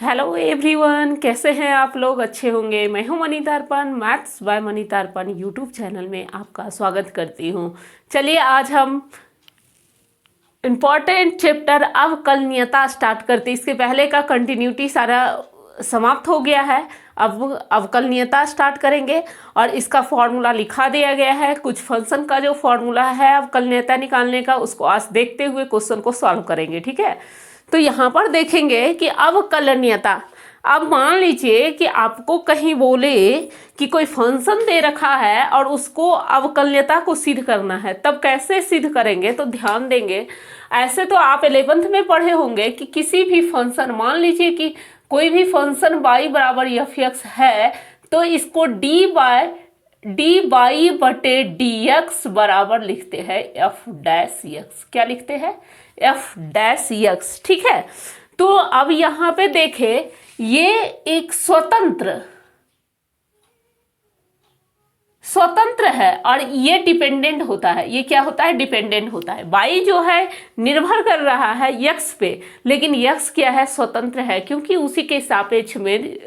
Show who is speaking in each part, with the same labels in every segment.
Speaker 1: Hello everyone, कैसे हैं आप लोग? अच्छे होंगे। मैं हूं Manita Arpan, maths by Manita Arpan YouTube channel में आपका स्वागत करती हूं। चलिए आज हम इम्पॉर्टेंट चैप्टर अवकलनीयता स्टार्ट करते। इसके पहले का कंटिन्यूटी सारा समाप्त हो गया है। अब अवकलनीयता स्टार्ट करेंगे और इसका फॉर्मूला लिखा दिया गया है। कुछ फंक्शन का जो फॉर्मूला है अवकलनीयता निकालने का, उसको आज देखते हुए क्वेश्चन को सॉल्व करेंगे। ठीक है, तो यहाँ पर देखेंगे कि अवकलनीयता। अब मान लीजिए कि आपको कहीं बोले कि कोई फंक्शन दे रखा है और उसको अवकलनीयता को सिद्ध करना है, तब कैसे सिद्ध करेंगे? तो ध्यान देंगे। ऐसे तो आप 11th में पढ़े होंगे कि किसी भी फंक्शन, मान लीजिए कि कोई भी फंक्शन y बराबर एफ एक्स है, तो इसको डी बाई बटे डी एक्स बराबर लिखते हैं एफ डैश एक्स। क्या लिखते हैं? F dash x. ठीक है, तो अब यहाँ पे देखें, ये एक स्वतंत्र है और ये डिपेंडेंट होता है। ये क्या होता है? डिपेंडेंट होता है। y जो है निर्भर कर रहा है x पे, लेकिन x क्या है? स्वतंत्र है, क्योंकि उसी के सापेक्ष में,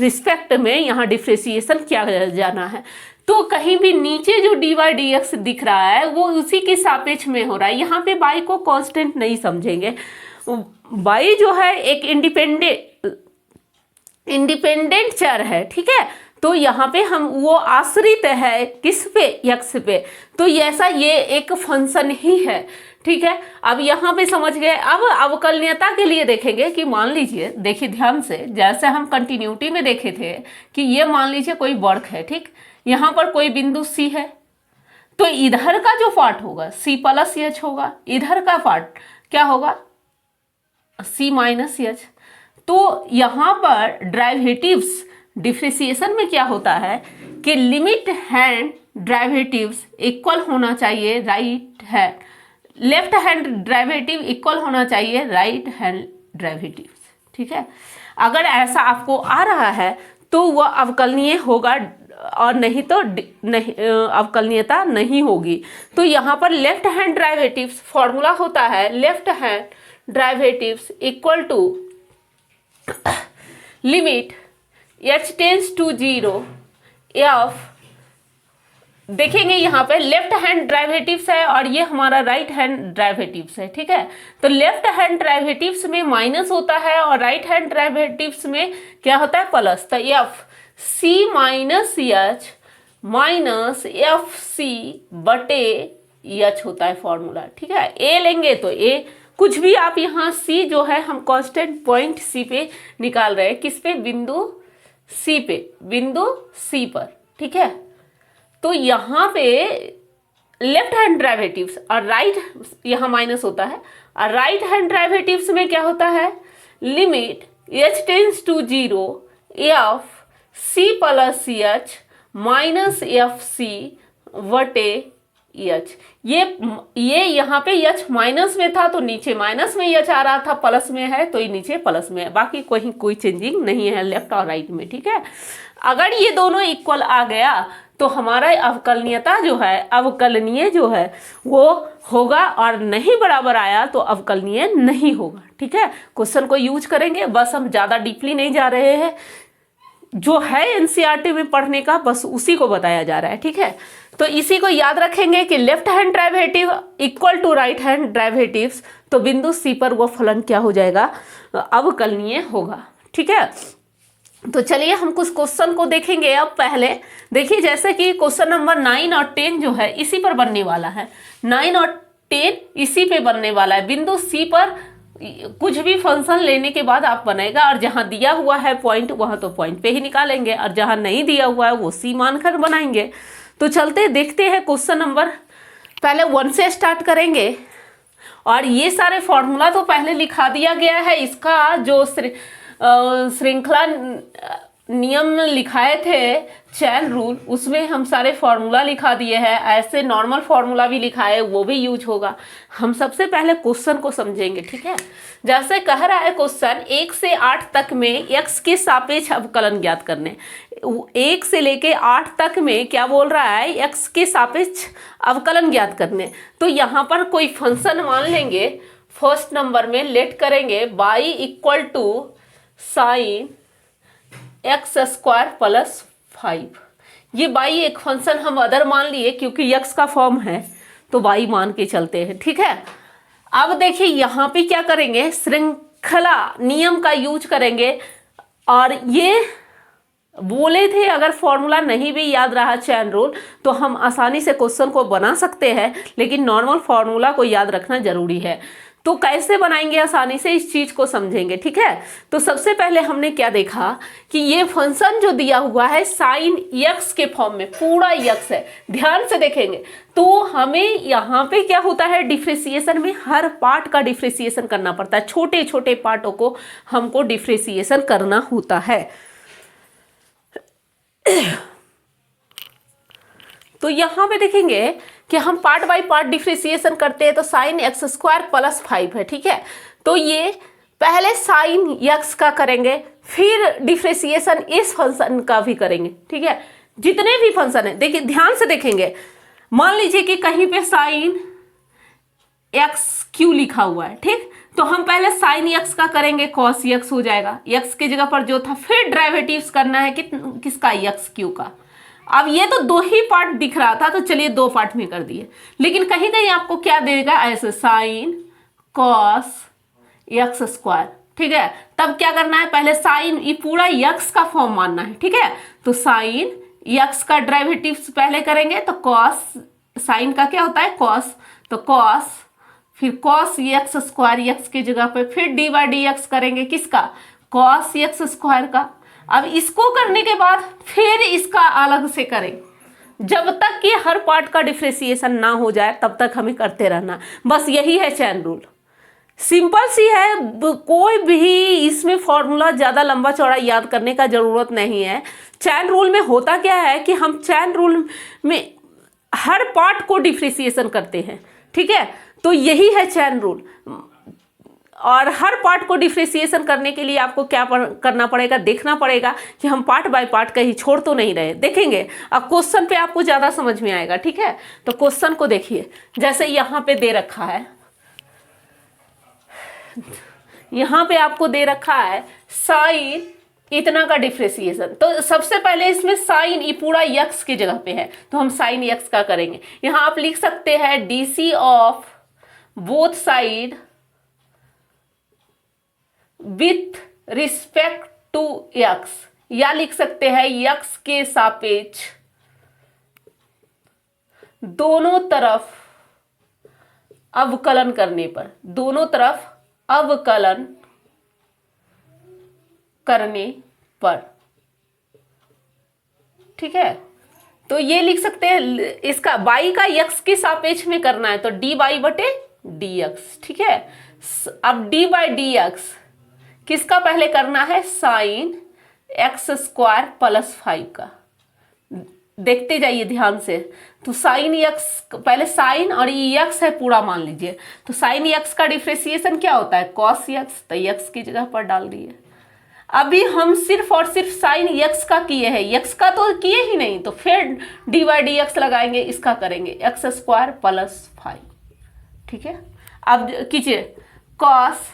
Speaker 1: रिस्पेक्ट में यहाँ डिफ्रेंसिएशन किया जाना है। तो कहीं भी नीचे जो डी वाई डी एक्स दिख रहा है वो उसी के सापेक्ष में हो रहा है। यहाँ पे y को कांस्टेंट नहीं समझेंगे। y जो है एक इंडिपेंडेंट चर है। ठीक है, तो यहाँ पे हम वो आश्रित है किस पे? x पे। तो ऐसा ये एक फंक्शन ही है। ठीक है, अब यहाँ पे समझ गए। अब अवकलनीयता के लिए देखेंगे कि मान लीजिए, देखिए ध्यान से, जैसे हम कंटिन्यूटी में देखे थे कि ये मान लीजिए कोई वर्क है। ठीक, यहाँ पर कोई बिंदु C है, तो इधर का जो पार्ट होगा C प्लस एच होगा, इधर का पार्ट क्या होगा? C minus h. तो यहाँ पर डेरिवेटिव्स डिफ्रेंसिएशन में क्या होता है कि लिमिट हैंड डेरिवेटिव्स इक्वल होना चाहिए right hand, left hand derivative equal होना चाहिए राइट हैंड डेरिवेटिव्स। ठीक है, अगर ऐसा आपको आ रहा है तो वह अवकलनीय होगा और नहीं तो नहीं, अवकलनीयता नहीं होगी। तो यहाँ पर लेफ्ट हैंड डेरिवेटिव्स फॉर्मूला होता है left hand derivatives equal to limit h tends to 0 f। देखेंगे यहाँ पे लेफ्ट हैंड डेरिवेटिव्स है और ये हमारा राइट हैंड डेरिवेटिव्स है। ठीक है, तो लेफ्ट हैंड डेरिवेटिव्स में माइनस होता है और राइट हैंड डेरिवेटिव्स में क्या होता है? प्लस। तो f c minus h minus F c बटे एच होता है फॉर्मूला। ठीक है, ए लेंगे तो ए, कुछ भी आप यहाँ सी जो है हम कांस्टेंट पॉइंट सी पे निकाल रहे हैं। किस पे? बिंदु सी पे, बिंदु सी पर। ठीक है, तो यहाँ पे लेफ्ट हैंड डेरिवेटिव्स और राइट, यहाँ माइनस होता है, और राइट हैंड डेरिवेटिव्स में क्या होता है? Limit h tends to 0 F C plus H minus F C वटे एच। ये यहाँ पे एच माइनस में था तो नीचे माइनस में एच आ रहा था, प्लस में है तो ये नीचे प्लस में है। बाकी कोई चेंजिंग नहीं है लेफ्ट और राइट में। ठीक है, अगर ये दोनों इक्वल आ गया तो हमारा अवकलनीयता जो है, अवकलनीय जो है वो होगा, और नहीं बराबर आया तो अवकलनीय नहीं होगा। ठीक है, क्वेश्चन को यूज करेंगे, बस हम ज़्यादा डीपली नहीं जा रहे हैं। जो है एनसीईआरटी में पढ़ने का बस उसी को बताया जा रहा है। ठीक है, तो इसी को याद रखेंगे कि left hand derivative equal to right hand derivatives, तो बिंदु सी पर वो फलन क्या हो जाएगा? अवकलनीय होगा। ठीक है, तो चलिए हम कुछ क्वेश्चन को देखेंगे। अब पहले देखिए, जैसे कि क्वेश्चन नंबर 9 और 10 जो है इसी पर बनने वाला है। 9 और 10 इसी पे बनने वाला है। बिंदु सी पर कुछ भी फंक्शन लेने के बाद आप बनाएगा, और जहां दिया हुआ है पॉइंट वहां तो पॉइंट पे ही निकालेंगे, और जहां नहीं दिया हुआ है वो सी मानकर बनाएंगे। तो चलते देखते हैं क्वेश्चन नंबर, पहले 1 से स्टार्ट करेंगे। और ये सारे फॉर्मूला तो पहले लिखा दिया गया है। इसका जो श्रृंखला नियम लिखाए थे, चैन रूल, उसमें हम सारे फॉर्मूला लिखा दिए हैं। ऐसे नॉर्मल फॉर्मूला भी लिखा है, वो भी यूज होगा। हम सबसे पहले क्वेश्चन को समझेंगे। ठीक है, जैसे कह रहा है क्वेश्चन 1 से 8 तक में x के सापेक्ष अवकलन ज्ञात करने। 1 से लेके 8 तक में क्या बोल रहा है? x के सापेक्ष अवकलन ज्ञात करने। तो यहाँ पर कोई फंक्शन मान लेंगे, फर्स्ट नंबर में लेट करेंगे y equal to sine x square plus 5। ये बाई एक फंक्शन हम अदर मान लिए क्योंकि यक्स का फॉर्म है तो बाई मान के चलते हैं, ठीक है। अब देखिए यहाँ पे क्या करेंगे, श्रृंखला नियम का यूज करेंगे। और ये बोले थे अगर फॉर्मूला नहीं भी याद रहा चैन रूल तो हम आसानी से क्वेश्चन को बना सकते हैं, लेकिन नॉर्मल फॉर्मूला को याद रखना जरूरी है। तो कैसे बनाएंगे आसानी से, इस चीज को समझेंगे, ठीक है। तो सबसे पहले हमने क्या देखा कि ये फंक्शन जो दिया हुआ है साइन यक्स के फॉर्म में, पूरा यक्स है, ध्यान से देखेंगे तो हमें यहाँ पे क्या होता है, डिफ्रेंसिएशन में हर पार्ट का डिफ्रेंसिएशन करना पड़ता है, छोटे छोटे पार्टों को हमको डिफ्रेंसिएशन करना होता है। तो यहां पे देखेंगे कि हम पार्ट बाय पार्ट डिफ्रेंसिएशन करते हैं तो साइन एक्स स्क्वायर प्लस 5 है, ठीक है। तो ये पहले साइन एक्स का करेंगे, फिर डिफ्रेंसिएशन इस फंक्शन का भी करेंगे, ठीक है। जितने भी फंक्शन है देखिए ध्यान से देखेंगे, मान लीजिए कि कहीं पे साइन एक्स क्यू लिखा हुआ है, ठीक। तो हम पहले साइन एक्स का करेंगे, कॉस एक्स हो जाएगा, एक्स की जगह पर जो था, फिर डेरिवेटिव्स करना है किसका, एक्स क्यू का। अब ये तो दो ही पार्ट दिख रहा था तो चलिए दो पार्ट में कर दिए, लेकिन कहीं कहीं आपको क्या देगा, ऐसे साइन कॉस एक्स स्क्वायर, ठीक है। तब क्या करना है, पहले साइन ये पूरा एक्स का फॉर्म मानना है, ठीक है। तो साइन एक्स का डेरिवेटिव्स पहले करेंगे तो कॉस, साइन का क्या होता है कॉस, तो कॉस, फिर कॉस एक्स स्क्वायर एक्स की जगह पे, फिर डी बाई डी एक्स करेंगे किसका, कॉस एक्स स्क्वायर का। अब इसको करने के बाद फिर इसका अलग से करें, जब तक कि हर पार्ट का डिफ्रेंसिएशन ना हो जाए तब तक हमें करते रहना। बस यही है चैन रूल, सिंपल सी है, कोई भी इसमें फॉर्मूला ज़्यादा लंबा चौड़ा याद करने का ज़रूरत नहीं है। चैन रूल में होता क्या है कि हम चैन रूल में हर पार्ट को डिफ्रेंसिएशन करते हैं, ठीक है। तो यही है चैन रूल, और हर पार्ट को डिफ्रेंसिएशन करने के लिए आपको क्या करना पड़ेगा, देखना पड़ेगा कि हम पार्ट बाय पार्ट कहीं छोड़ तो नहीं रहे। देखेंगे अब क्वेश्चन पे आपको ज़्यादा समझ में आएगा, ठीक है। तो क्वेश्चन को देखिए, जैसे यहाँ पे दे रखा है, यहाँ पे आपको दे रखा है साइन इतना का डिफ्रेंसिएशन। तो सबसे पहले इसमें साइन ये पूरा यक्स की जगह पे है तो हम साइन यक्स का करेंगे। यहाँ आप लिख सकते हैं DC of both side with respect to x, या लिख सकते हैं यक्स के सापेक्ष दोनों तरफ अवकलन करने पर, दोनों तरफ अवकलन करने पर, ठीक है। तो ये लिख सकते हैं, इसका बाई का यक्स के सापेक्ष में करना है तो डी बाई बटे डी एक्स, ठीक है। अब डी बाई डी एक्स किसका पहले करना है, साइन एक्स स्क्वायर प्लस 5 का। देखते जाइए ध्यान से, तो साइन एक्स पहले, साइन और ये एक्स है पूरा मान लीजिए, तो साइन एक्स का डिफ्रेंसिएशन क्या होता है, कॉस एक्स, तो एक्स की जगह पर डाल दिए। अभी हम सिर्फ और सिर्फ साइन एक्स का किए हैं, एक्स का तो किए ही नहीं, तो फिर डी बाई डी एक्स लगाएंगे, इसका करेंगे एक्स स्क्वायर प्लस 5, ठीक है। अब कीजिए कॉस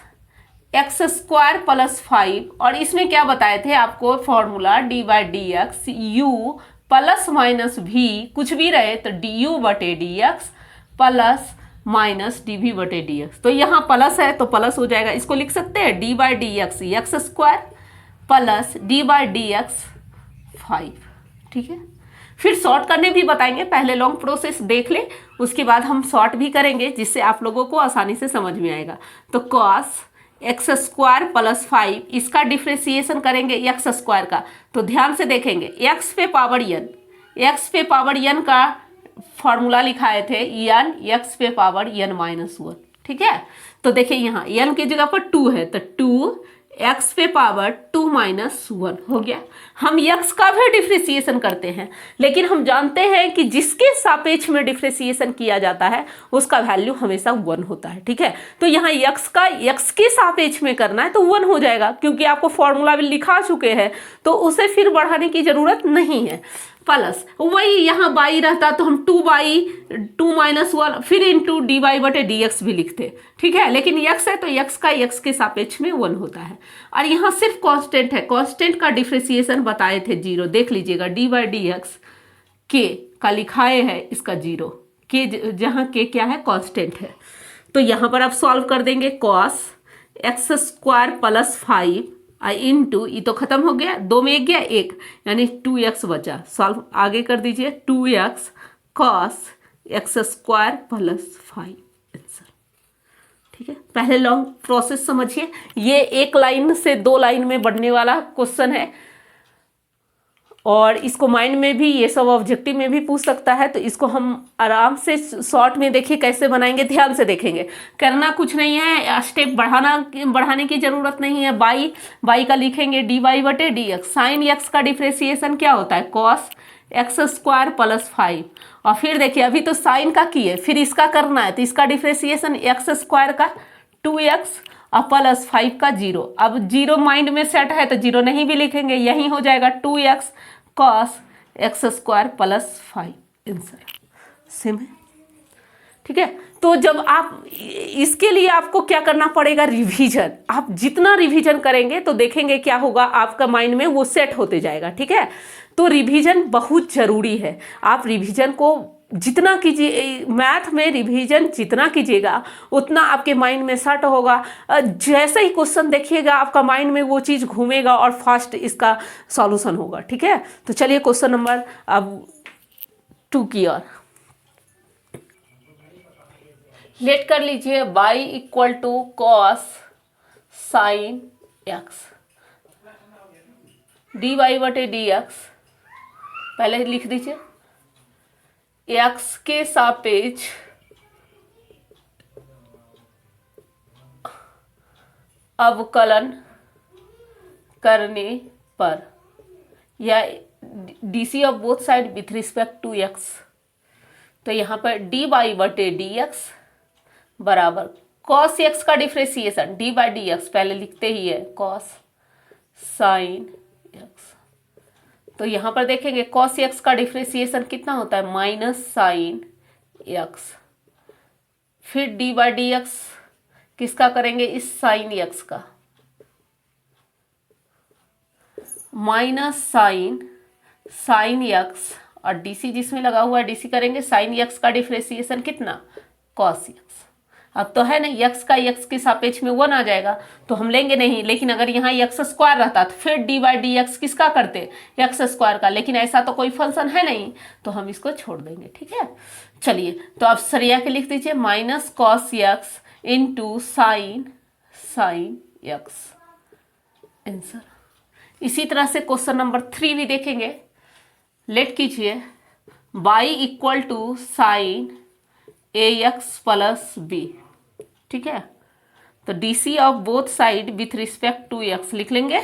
Speaker 1: एक्स स्क्वायर प्लस 5, और इसमें क्या बताए थे आपको formula, D by d X you plus minus भी कुछ भी रहे तो डी यू बटे D x plus minus D भी बटे डी एक्स। तो यहाँ प्लस है तो प्लस हो जाएगा, इसको लिख सकते हैं D by d x x square plus D by d x 5, ठीक है। फिर शॉर्ट करने भी बताएंगे, पहले लॉन्ग प्रोसेस देख ले, उसके बाद हम शॉर्ट भी करेंगे जिससे आप लोगों को आसानी से समझ में आएगा। तो कॉस एक्स स्क्वायर प्लस 5 इसका डिफ्रेंसिएशन करेंगे एक्स स्क्वायर का, तो ध्यान से देखेंगे एक्स पे पावर एन, एक्स पे पावर एन का फॉर्मूला लिखाए थे एन एक्स पे पावर एन माइनस 1, ठीक है। तो देखिए यहाँ एन की जगह पर 2 है तो 2 एक्स पे पावर 2 माइनस 1 हो गया। हम एक्स का भी डिफ्रेंसिएशन करते हैं, लेकिन हम जानते हैं कि जिसके सापेक्ष में डिफ्रेंसिएशन किया जाता है उसका वैल्यू हमेशा 1 होता है, ठीक है। तो यहाँ एक्स का एक्स के सापेक्ष में करना है तो 1 हो जाएगा, क्योंकि आपको फॉर्मूला भी लिखा चुके हैं तो उसे फिर बढ़ाने की जरूरत नहीं है। प्लस वही यहाँ बाई रहता तो हम 2/2 - 1 फिर इंटू dy/dx भी लिखते, ठीक है, लेकिन x है तो x का x के सापेक्ष में 1 होता है। और यहाँ सिर्फ कांस्टेंट है, कांस्टेंट का डिफ्रेंसिएशन बताए थे 0, देख लीजिएगा dy/dx k का लिखाए है इसका 0, k जहाँ k क्या है कांस्टेंट है। तो यहाँ पर आप सॉल्व कर देंगे cos x² + 5 इंटू, ये तो खत्म हो गया, 2 में 1 गया 1 यानी 2x बचा। सॉल्व आगे कर दीजिए, 2x cos x² + 5 आंसर, ठीक है। पहले लॉन्ग प्रोसेस समझिए, ये एक लाइन से 2 लाइन में बढ़ने वाला क्वेश्चन है और इसको माइंड में भी, ये सब ऑब्जेक्टिव में भी पूछ सकता है। तो इसको हम आराम से शॉर्ट में देखिए कैसे बनाएंगे, ध्यान से देखेंगे, करना कुछ नहीं है, स्टेप बढ़ाने की जरूरत नहीं है। बाई का लिखेंगे dy/dx, साइन x का डिफ्रेंसिएशन क्या होता है cos x² + 5, और फिर देखिए अभी तो साइन का किए, फिर इसका करना है तो इसका डिफ्रेंसिएशन x² का 2x और प्लस 5 का 0। अब 0 माइंड में सेट है तो 0 नहीं भी लिखेंगे, यही हो जाएगा 2x cos x² + 5 answer, same है, ठीक है। तो जब आप इसके लिए आपको क्या करना पड़ेगा, रिवीजन। आप जितना रिवीजन करेंगे तो देखेंगे क्या होगा, आपका माइंड में वो सेट होते जाएगा, ठीक है। तो रिवीजन बहुत जरूरी है, आप रिवीजन को जितना कीजिए, मैथ में रिवीजन जितना कीजिएगा उतना आपके माइंड में सेट होगा। जैसे ही क्वेश्चन देखिएगा आपका माइंड में वो चीज़ घूमेगा और फास्ट इसका सॉल्यूशन होगा, ठीक है। तो चलिए क्वेश्चन नंबर अब 2 की ओर लेट कर लीजिए। y = cos sin x dy/dx, पहले लिख दीजिए x के सापेक्ष अवकलन करने पर, या dc of both side with respect to x। तो यहाँ पर dy/dx बराबर cos x का डिफ्रेंसिएशन dy/dx पहले लिखते ही है cos sin x। तो यहाँ पर देखेंगे cos x का डिफ्रेंसिएशन कितना होता है -sin x, फिर dy/dx किसका करेंगे, इस sin x का, sin x और dc जिसमें लगा हुआ है dc करेंगे sin x का डिफ्रेंसिएशन कितना cos x। अब तो है ना x का x के सापेक्ष में 1 आ जाएगा तो हम लेंगे नहीं, लेकिन अगर यहाँ x² रहता तो फिर dy/dx किसका करते, x² का, लेकिन ऐसा तो कोई फंक्शन है नहीं तो हम इसको छोड़ देंगे, ठीक है। चलिए तो आप सरिया के लिख दीजिए -cos x into sin x answer. इसी तरह से क्वेश्चन नंबर 3 भी देखेंगे, लेट कीजिए y = sin ax + b, ठीक है। तो dc of both side with respect to x लिख लेंगे।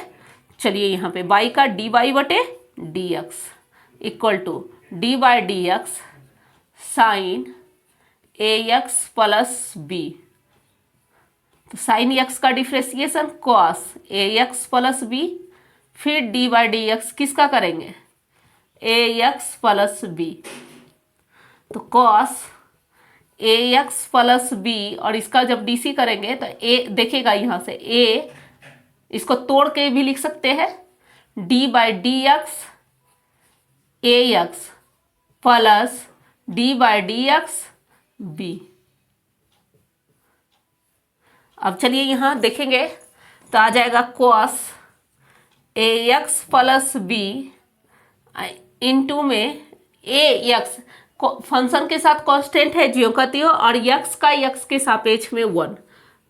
Speaker 1: चलिए यहाँ पे y का dy/dx = dy/dx sin ax + b। तो sin x का डिफ्रेंसिएशन cos ax + b, फिर dy/dx किसका करेंगे ax + b। तो cos ax + b और इसका जब dc करेंगे तो a देखेगा, यहाँ से a इसको तोड़ के भी लिख सकते हैं d/dx ax plus d/dx b। अब चलिए यहाँ देखेंगे तो आ जाएगा cos ax + b इंटू में ax फंक्शन के साथ कांस्टेंट है ज्यों का त्यों, और x का x के सापेक्ष में 1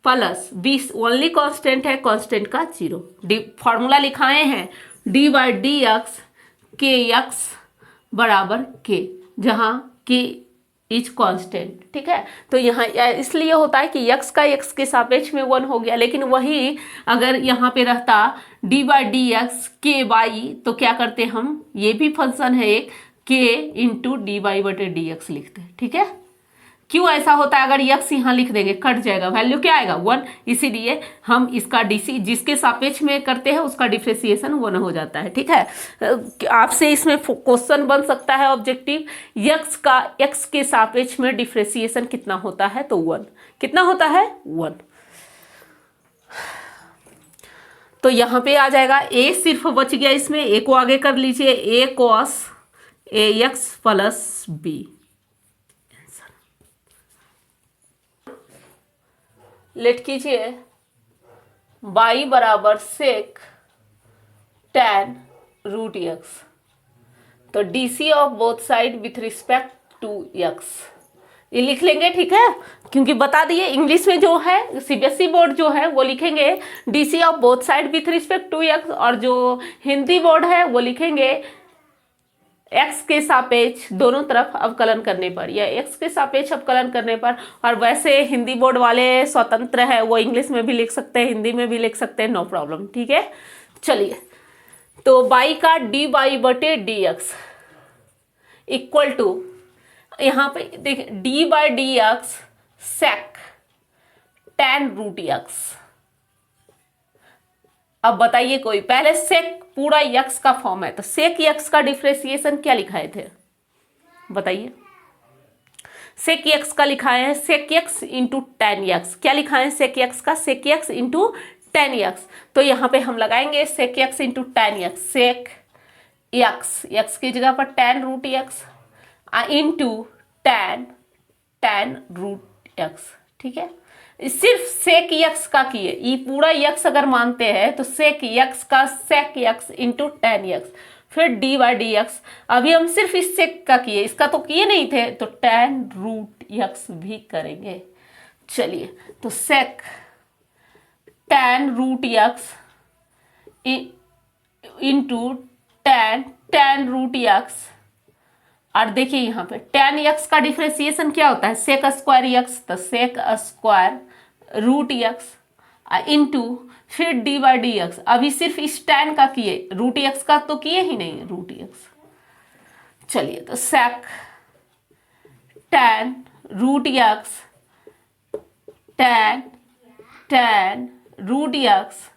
Speaker 1: प्लस b ओनली कांस्टेंट है, कांस्टेंट का 0। फॉर्मूला लिखाए हैं dy/dx kx बराबर k, जहाँ k इज कांस्टेंट, ठीक है। तो यहाँ इसलिए होता है कि x का x के सापेक्ष में 1 हो गया, लेकिन वही अगर यहाँ पे रहता dy/dx ky तो क्या करते हम, ये भी फंक्शन है एक k इंटू dy/dx लिखते हैं, ठीक है। क्यों ऐसा होता है? अगर यक्स यहाँ लिख देंगे कट जाएगा, वैल्यू क्या आएगा 1, इसीलिए हम इसका डीसी जिसके सापेक्ष में करते हैं उसका डिफ्रेंसिएशन 1 हो जाता है। ठीक है, आपसे इसमें क्वेश्चन बन सकता है ऑब्जेक्टिव, यक्स का एक्स के सापेक्ष में डिफ्रेंसिएशन कितना होता है? तो 1। कितना होता है? 1। तो यहाँ पे आ जाएगा ए सिर्फ बच गया, इसमें ए को आगे कर लीजिए, a cos A x plus b. Let कीजिए y बराबर सेक tan रूट एक्स। तो DC of both side with respect to x ये लिख लेंगे। ठीक है, क्योंकि बता दिए इंग्लिश में जो है सीबीएसई बोर्ड जो है वो लिखेंगे DC of both side with respect to x, और जो हिंदी बोर्ड है वो लिखेंगे एक्स के सापेक्ष दोनों तरफ अवकलन करने पर, या एक्स के सापेक्ष अवकलन करने पर। और वैसे हिंदी बोर्ड वाले स्वतंत्र है, वो इंग्लिश में भी लिख सकते हैं, हिंदी में भी लिख सकते हैं, नो प्रॉब्लम। ठीक है, चलिए तो बाई का डी बाई बटे डी एक्स इक्वल टू, यहाँ पे देखिए d by d x sec tan root x. अब बताइए कोई, पहले सेक पूरा यक्स का फॉर्म है, तो सेक यक्स का डिफ्रेंसिएशन क्या लिखाए थे? बताइए। सेक यक्स का लिखाए हैं sec x into tan x. क्या लिखाए हैं सेक यक्स का? Sec x into tan x. तो यहाँ पे हम लगाएंगे sec x into tan x, sec x, x की जगह पर tan root x into tan root x. ठीक है, सिर्फ सेक यक्स का किए, ये पूरा यक्स अगर मानते हैं तो सेक यक्स का sec x into tan x, फिर डी बाई डी एक्स। अभी हम सिर्फ इस सेक का किए, इसका तो किए नहीं थे, तो टेन रूट यक्स भी करेंगे। चलिए तो sec tan root x into tan root x. और देखिए यहाँ पे टेन यक्स का डिफ्रेंसिएशन क्या होता है? सेक स्क्वायर यक्स, तो sec square root x into फिर डी बाई डी एक्स। अभी सिर्फ इस टेन का किए, रूट एक्स का तो किए ही नहीं, रूट एक्स। चलिए तो sec tan root x tan root x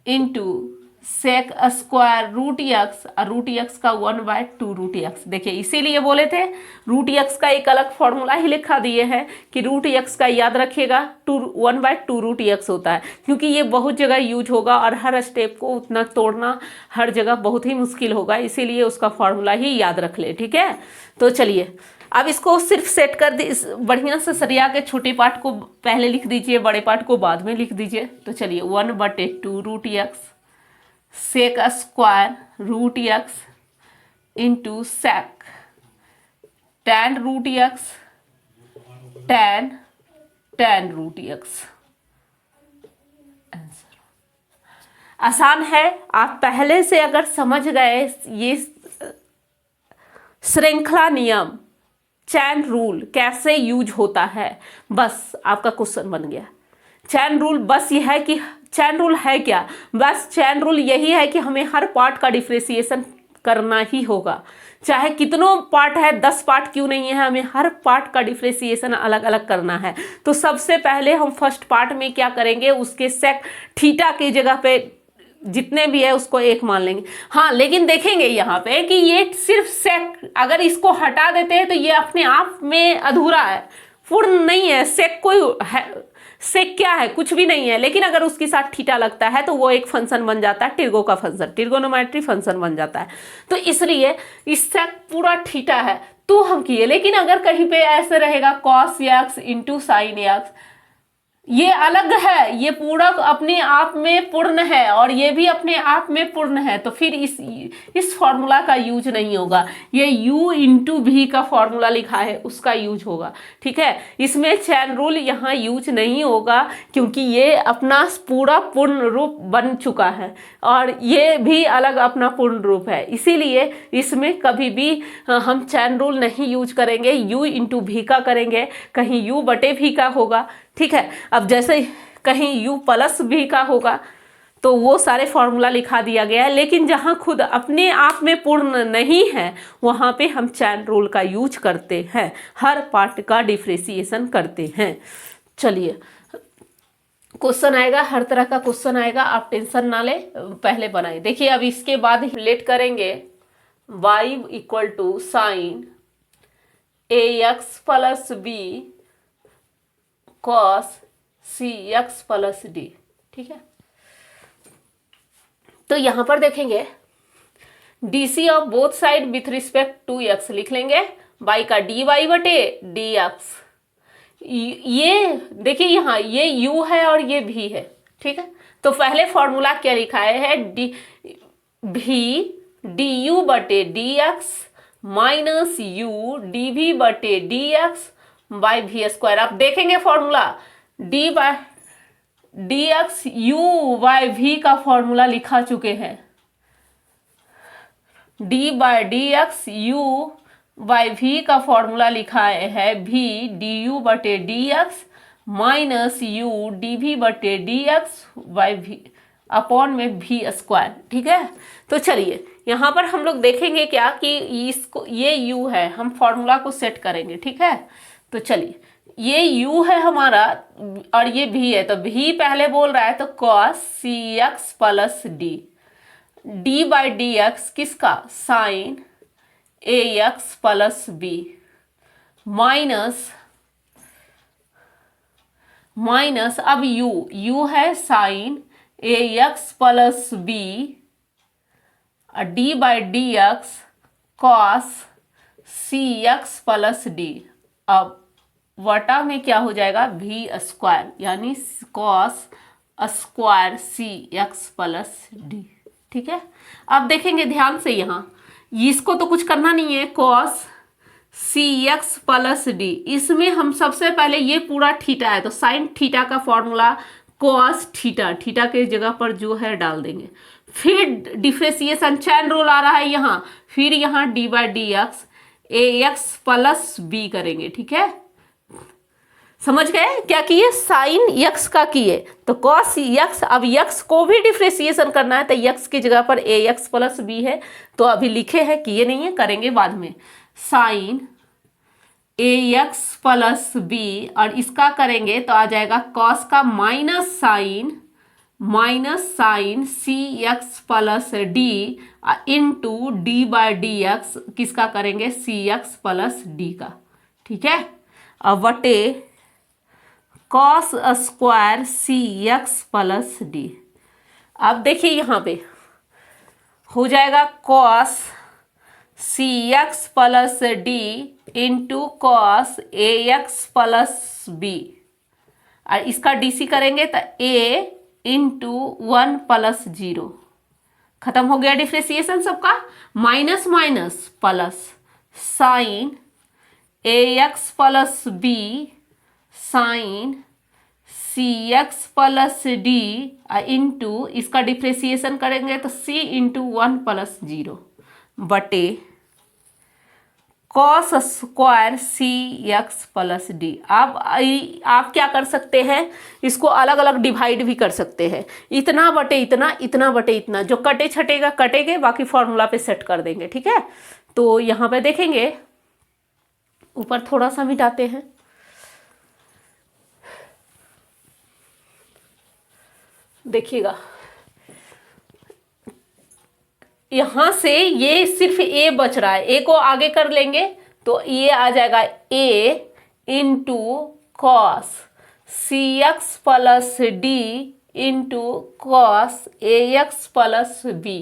Speaker 1: into sec square root x, और रूट एक्स का 1/2 रूट एक्स। देखिए इसीलिए बोले थे रूट एक्स का एक अलग फॉर्मूला ही लिखा दिए हैं कि रूट एक्स का याद रखिएगा 1/2 रूट एक्स होता है, क्योंकि ये बहुत जगह यूज होगा और हर स्टेप को उतना तोड़ना हर जगह बहुत ही मुश्किल होगा, इसीलिए उसका फॉर्मूला ही याद रख ले। ठीक है, तो चलिए अब इसको सिर्फ सेट कर दी, बढ़िया से सरिया के छोटे पार्ट को पहले लिख दीजिए, बड़े पार्ट को बाद में लिख दीजिए। तो चलिए 1/2 root x sec square root x into sec tan root x tan root x. Answer आसान है, आप पहले से अगर समझ गए ये श्रृंखला नियम चैन रूल कैसे यूज होता है, बस आपका क्वेश्चन बन गया। चैन रूल बस ये है कि चैन रूल है क्या? बस चैन रूल यही है कि हमें हर पार्ट का डिफ्रेंसिएशन करना ही होगा, चाहे कितनों पार्ट है, 10 पार्ट क्यों नहीं है, हमें हर पार्ट का डिफ्रेंसिएशन अलग अलग करना है। तो सबसे पहले हम फर्स्ट पार्ट में क्या करेंगे, उसके सेक थीटा की जगह पे जितने भी है उसको 1 मान लेंगे। हाँ, लेकिन देखेंगे यहाँ पे कि ये सिर्फ सेक, अगर इसको हटा देते हैं तो ये अपने आप में अधूरा है, पूर्ण नहीं है। सेक कोई है, सेक क्या है? कुछ भी नहीं है, लेकिन अगर उसके साथ थीटा लगता है तो वो एक फंक्शन बन जाता है, टिर्गो का फंक्शन, टिर्गोनोमेट्री फंक्शन बन जाता है। तो इसलिए इस सेक पूरा थीटा है तो हम किए, लेकिन अगर कहीं पे ऐसे रहेगा cos x into sine x, ये अलग है, ये पूरा अपने आप में पूर्ण है और ये भी अपने आप में पूर्ण है, तो फिर इस फॉर्मूला का यूज नहीं होगा। ये u इंटू भी का फॉर्मूला लिखा है उसका यूज होगा। ठीक है, इसमें चैन रूल यहाँ यूज नहीं होगा, क्योंकि ये अपना पूरा पूर्ण रूप बन चुका है और ये भी अलग अपना पूर्ण रूप है, इसीलिए इसमें कभी भी हम चैन रूल नहीं यूज करेंगे, u इंटू भी का करेंगे, कहीं u/v का होगा। ठीक है, अब जैसे कहीं u प्लस भी का होगा तो वो सारे फॉर्मूला लिखा दिया गया है, लेकिन जहाँ खुद अपने आप में पूर्ण नहीं है वहाँ पे हम चैन रूल का यूज करते हैं, हर पार्ट का डिफ्रेंशिएशन करते हैं। चलिए क्वेश्चन आएगा, हर तरह का क्वेश्चन आएगा, आप टेंशन ना ले, पहले बनाए। देखिए अब इसके बाद रिलेट करेंगे y equal to sine A x plus b cos C x plus D. ठीक है, तो यहां पर देखेंगे DC of both side with respect to x लिख लेंगे, y का dy बटे डी एक्स। ये देखिए यहाँ ये u है और ये v है। ठीक है, तो पहले फॉर्मूला क्या लिखा है डी भी डी यू बटे D X minus U D we बटे D X by V square. आप देखेंगे formula D by D X U by V का फॉर्मूला लिखा चुके हैं, D by D X U by V का फॉर्मूला लिखा है भी डी यू बटे D X minus U D we बटे D X by V upon में वी स्क्वायर। ठीक है, तो चलिए यहाँ पर हम लोग देखेंगे क्या कि इसको ये u है, हम फॉर्मूला को सेट करेंगे। ठीक है, तो चलिए ये u है हमारा और ये v है, तो v पहले बोल रहा है तो cos c x plus d, d by d x किसका साइन ए एक्स प्लस बी माइनस अब u है sine A x plus b d by d x cos C x plus D. अब वटा में क्या हो जाएगा भी स्क्वायर यानी कॉस स्क्वायर सी एक्स प्लस डी। ठीक है, अब देखेंगे ध्यान से, यहाँ इसको तो कुछ करना नहीं है, कॉस सी एक्स प्लस डी, इसमें हम सबसे पहले ये पूरा थीटा है तो साइन थीटा का फॉर्मूला कॉस थीटा, थीटा के जगह पर जो है डाल देंगे, फिर डिफ्रेंशिएशन चैन रूल आ रहा है यहाँ, फिर यहाँ d by d x a x plus b करेंगे। ठीक है, समझ गए क्या किए, साइन यक्स का किए तो कॉस यक्स, अब यक्स को भी डिफ्रेंशिएशन करना है तो यक्स की जगह पर ए एक्स प्लस बी है, तो अभी लिखे हैं, किए नहीं है, करेंगे बाद में, साइन ए एक्स प्लस बी और इसका करेंगे तो आ जाएगा कॉस का minus sine C x plus D into d by d x, किसका करेंगे सी एक्स प्लस डी का। ठीक है, अब वटे कॉस स्क्वायर सी एक्स प्लस डी। अब देखिए यहाँ पे हो जाएगा कॉस सी x plus D into cos ए एक्स प्लस बी और इसका डीसी करेंगे तो ए इंटू 1 प्लस 0, खत्म हो गया डिफ्रेंशिएशन सबका, माइनस माइनस प्लस साइन ए एक्स प्लस बी साइन सी एक्स प्लस डी इंटू इसका डिफ्रेंशिएशन करेंगे तो सी इंटू 1 प्लस 0 बटे कॉस स्क्वायर सी एक्स प्लस डी। अब आप क्या कर सकते हैं, इसको अलग अलग डिवाइड भी कर सकते हैं, इतना बटे इतना, इतना बटे इतना, जो कटे छटेगा कटेंगे, बाकी फॉर्मूला पे सेट कर देंगे। ठीक है, तो यहाँ पे देखेंगे ऊपर थोड़ा सा मिटाते हैं, देखिएगा यहां से ये सिर्फ ए बच रहा है, ए को आगे कर लेंगे तो ये आ जाएगा A into cos C x plus D into cos A x plus B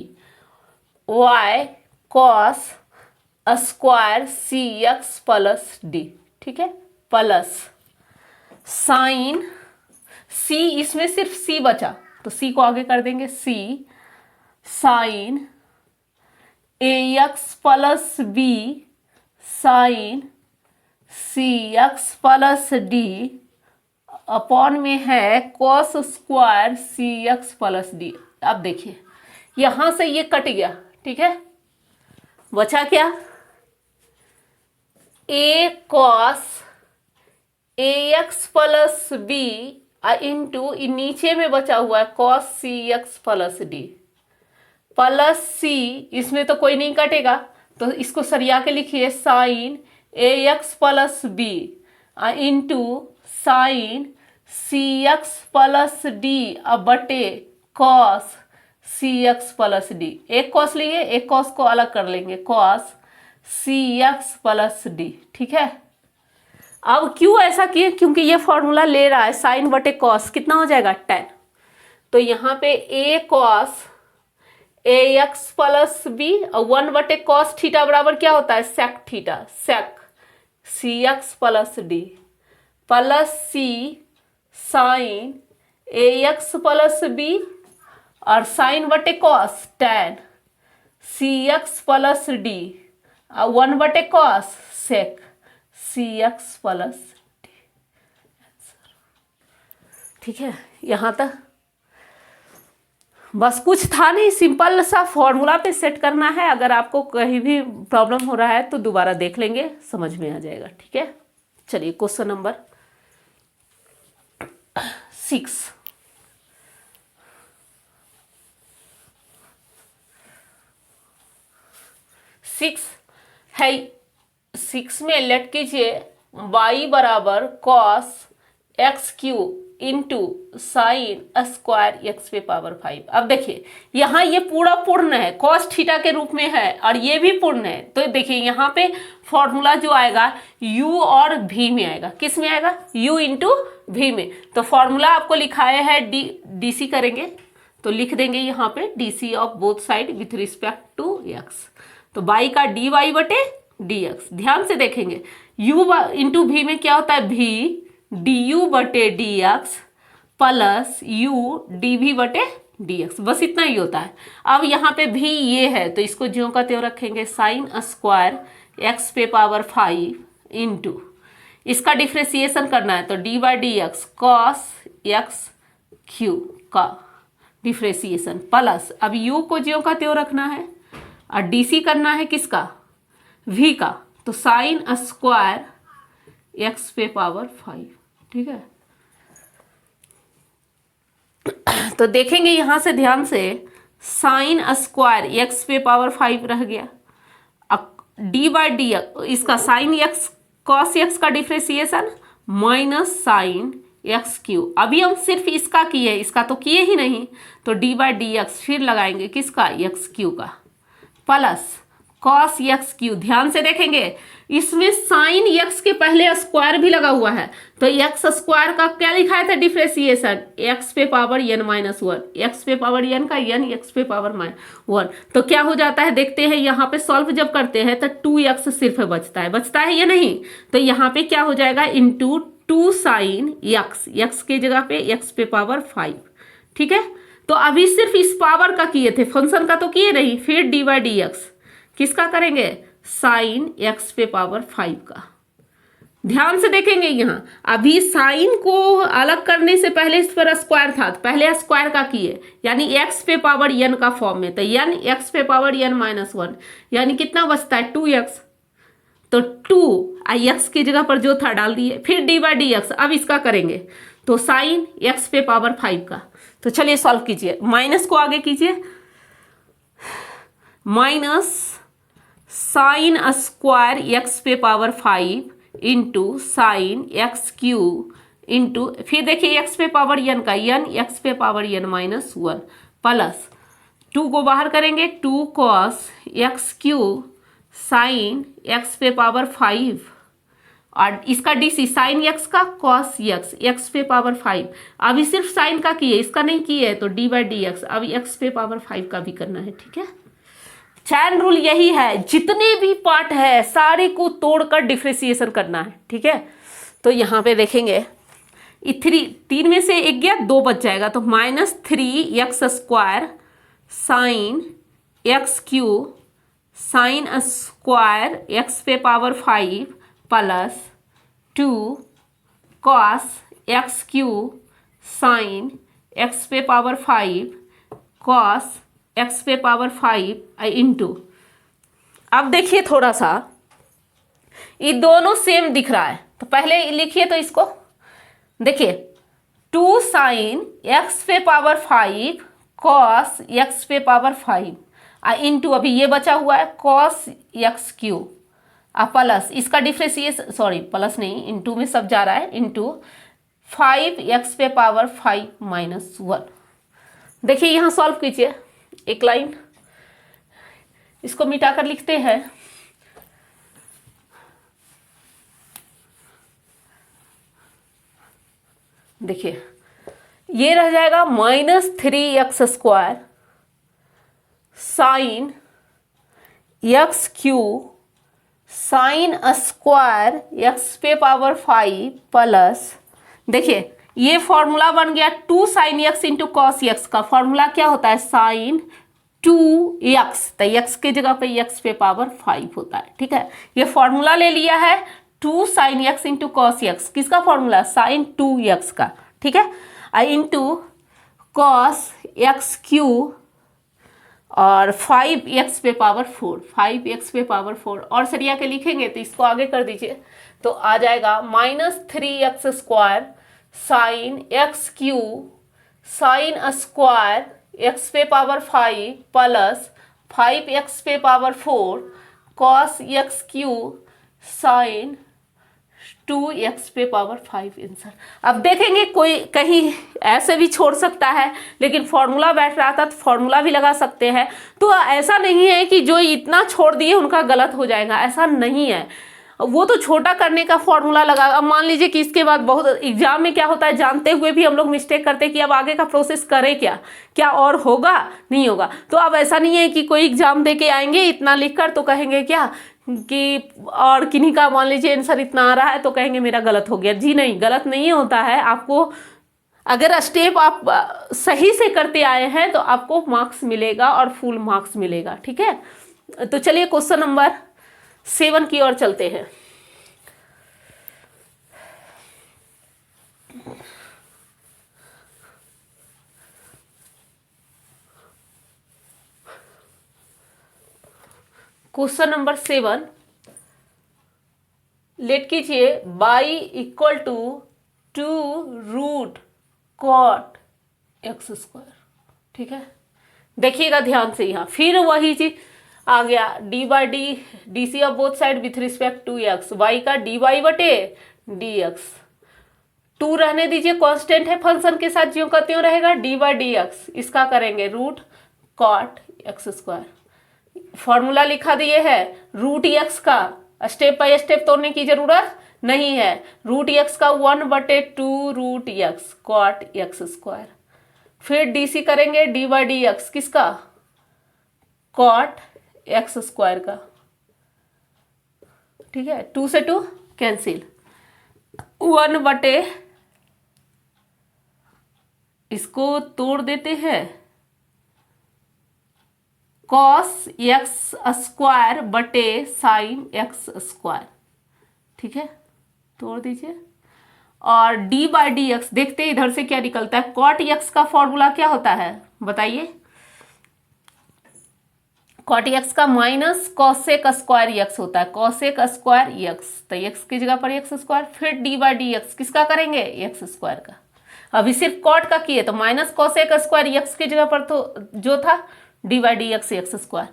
Speaker 1: Y cos square C x plus D. ठीक है, प्लस साइन सी, इसमें सिर्फ सी बचा तो सी को आगे कर देंगे, सी साइन ए एक्स प्लस बी साइन सी एक्स प्लस डी अपॉन में है कॉस स्क्वायर सी एक्स प्लस डी। अब देखिए यहां से ये कट गया। ठीक है, बचा क्या, ए कॉस ए एक्स प्लस बी इंटू नीचे में बचा हुआ है कॉस सी एक्स प्लस डी प्लस सी, इसमें तो कोई नहीं कटेगा तो इसको सरिया के लिखिए साइन ए x plus B into sine सी एक्स प्लस डी अब बटे कॉस सी एक्स प्लस डी। एक कॉस लिए, एक कॉस को अलग कर लेंगे, कॉस सी एक्स प्लस डी। ठीक है, अब क्यों ऐसा किए, क्योंकि ये फॉर्मूला ले रहा है साइन बटे कॉस, कितना हो जाएगा 10। तो यहाँ पे ए कॉस ए एक्स प्लस बी और 1 बटे कॉस थीटा बराबर क्या होता है सेक थीटा, सेक सी एक्स प्लस डी प्लस सी साइन ए एक्स प्लस बी और साइन बटे कॉस 10 सी एक्स प्लस डी और 1 बटे कॉस सेक सी एक्स प्लस डी। ठीक है, यहाँ तक बस, कुछ था नहीं, सिंपल सा फॉर्मूला पे सेट करना है। अगर आपको कहीं भी प्रॉब्लम हो रहा है तो दोबारा देख लेंगे, समझ में आ जाएगा। ठीक है, चलिए क्वेश्चन नंबर 6। है 6 में लेट कीजिए y बराबर cos x Q into sine square x पे पावर 5। अब देखिए यहाँ ये पूरा पूर्ण है, कॉस थीटा के रूप में है और ये भी पूर्ण है। तो देखिए यहाँ पे फॉर्मूला जो आएगा u और v में आएगा, किस में आएगा u इंटू v में। तो फॉर्मूला आपको लिखाया है डी सी करेंगे तो लिख देंगे यहाँ पे D C of both side with respect to x। तो y का डी वाई बटे डी एक्स, ध्यान से देखेंगे u इंटू v में क्या होता है v डी यू बटे D x plus u D we बटे डी एक्स, बस इतना ही होता है। अब यहाँ पे भी ये है तो इसको ज्यों का त्यों रखेंगे साइन स्क्वायर एक्स पे पावर 5 इंटू इसका डिफ्रेंसिएशन करना है तो D by d x cos x Q का डिफ्रेंसिएशन प्लस अब यू को ज्यों का त्यों रखना है और डी सी करना है किसका v का, तो साइन स्क्वायर एक्स पे पावर 5। ठीक है, तो देखेंगे यहां से ध्यान से साइन स्क्वायर एक्स पे पावर 5 रह गया, अब डी बाई डी इसका साइन एक्स कॉस एक्स का differentiation minus sine x Q. अभी हम सिर्फ इसका किए, इसका तो किए ही नहीं, तो डी बाई डी एक्स फिर लगाएंगे किसका एक्स क्यू का प्लस कॉस एक्स क्यू। ध्यान से देखेंगे इसमें साइन एक्स के पहले स्क्वायर भी लगा हुआ है तो एक्स स्क्वायर का क्या लिखा था डिफ्रेंसिएशन एक्स पे पावर एन माइनस 1, एक्स पे पावर एन का एन एक्स पे पावर -1। तो क्या हो जाता है देखते हैं, यहाँ पे सॉल्व जब करते हैं तो 2x सिर्फ बचता है या नहीं, तो यहाँ पे क्या हो जाएगा इंटू 2 साइन एक्स के जगह पे एक्स पे पावर 5। ठीक है, तो अभी सिर्फ इस पावर का किए थे, फंक्शन का तो किए नहीं। फिर डी बाई डी एक्स किसका करेंगे साइन एक्स पे पावर 5 का। ध्यान से देखेंगे यहाँ अभी साइन को अलग करने से पहले इस पर स्क्वायर था तो पहले स्क्वायर का किए यानी एक्स पे पावर एन का फॉर्म में, तो एन एक्स पे पावर एन माइनस 1 यानी कितना बचता है 2x, तो 2 एक्स की जगह पर जो था डाल दिए। फिर डी बाई डी एक्स अब इसका करेंगे तो साइन एक्स पे पावर 5 का। तो चलिए सॉल्व कीजिए, माइनस को आगे कीजिए, माइनस साइन स्क्वायर एक्स पे power 5 into sine x Q into फिर देखिए एक्स पे पावर एन का एन एक्स पे पावर एन माइनस 1 प्लस 2 को बाहर करेंगे 2 cos x Q sine X पे पावर 5 और इसका डी सी साइन एक्स का कॉस एक्स पे पावर 5। अभी सिर्फ साइन का किए, इसका नहीं किए तो डी बाई डी एक्स, अब एक्स पे पावर 5 का भी करना है। ठीक है, चैन रूल यही है, जितने भी पार्ट है सारे को तोड़कर डिफ्रेंसिएशन करना है। ठीक है, तो यहाँ पे देखेंगे 3 में से 1 गया 2 बच जाएगा तो -3x square sine x Q sine square x पे power 5 plus 2 cos x Q sine X पे पावर 5 कॉस एक्स पे पावर 5 इंटू। अब देखिए थोड़ा सा ये दोनों सेम दिख रहा है तो पहले लिखिए, तो इसको देखिए 2 साइन एक्स पे पावर 5 कॉस एक्स पे पावर 5 इंटू अभी ये बचा हुआ है कॉस एक्स क्यू प्लस इसका डिफ्रेंशिएशन, सॉरी प्लस नहीं इंटू में सब जा रहा है, इंटू 5 एक्स पे पावर 5 माइनस 1। देखिए यहाँ सॉल्व कीजिए, एक लाइन इसको मिटाकर लिखते हैं। देखिए ये रह जाएगा -3x² sine x Q sine square x पे पावर 5 प्लस, देखिए ये फॉर्मूला बन गया 2 sine x into cos x का फॉर्मूला क्या होता है साइन 2x, तो x की जगह पे x पे पावर 5 होता है। ठीक है, ये फॉर्मूला ले लिया है 2 sine x into cos x, किसका फॉर्मूला साइन 2x का। ठीक है, इंटू कॉस एक्स क्यू और 5x पे पावर 4, 5x पे पावर 4 और सरिया के लिखेंगे तो इसको आगे कर दीजिए तो आ जाएगा -3x² sine x Q sine square x पे पावर 5 प्लस 5x पे power 4 cos x Q sine 2x पे पावर 5 आंसर। अब देखेंगे कोई कहीं ऐसे भी छोड़ सकता है, लेकिन फॉर्मूला बैठ रहा था तो फॉर्मूला भी लगा सकते हैं। तो ऐसा नहीं है कि जो इतना छोड़ दिए उनका गलत हो जाएगा, ऐसा नहीं है। वो तो छोटा करने का फॉर्मूला लगा। अब मान लीजिए कि इसके बाद बहुत एग्जाम में क्या होता है, जानते हुए भी हम लोग मिस्टेक करते हैं कि अब आगे का प्रोसेस करें क्या, क्या और होगा नहीं होगा। तो अब ऐसा नहीं है कि कोई एग्जाम दे के आएंगे इतना लिखकर तो कहेंगे क्या कि और किन्हीं का मान लीजिए आंसर इतना आ रहा है तो कहेंगे मेरा गलत हो गया। जी नहीं, गलत नहीं होता है। आपको अगर स्टेप आप सही से करते आए हैं तो आपको मार्क्स मिलेगा और फुल मार्क्स मिलेगा। ठीक है, तो चलिए क्वेश्चन नंबर 7 की ओर चलते हैं। क्वेश्चन नंबर 7 लेट कीजिए y equal to 2 root cot x²। ठीक है, देखिएगा ध्यान से, यहाँ फिर वही चीज आ गया D C of both side with respect to x, y का dy बटे dx। 2 रहने दीजिए, कांस्टेंट है फंक्शन के साथ, ज्यों का त्यों रहेगा dy/dx। इसका करेंगे रूट कॉट x²। फॉर्मूला लिखा दिए है रूट x का, स्टेप बाय स्टेप तोड़ने की जरूरत नहीं है। रूट x का 1/2 रूट x कॉट x²। फिर डीसी करेंगे dy/dx, किसका कॉट x² का। ठीक है, 2 से 2 कैंसिल, 1/, इसको तोड़ देते हैं कॉस x² बटे साइन x²। ठीक है, तोड़ दीजिए और dy/dx देखते हैं इधर से क्या निकलता है। कॉट x का फॉर्मूला क्या होता है बताइए, कॉट x का माइनस कॉसेक स्क्वायर x होता है, कॉसेक स्क्वायर x, तो x की जगह पर x²। फिर dy/dx किसका करेंगे x² का। अभी सिर्फ कॉट का किए तो माइनस कॉसेक स्क्वायर x की जगह पर तो जो था dy/dx x²।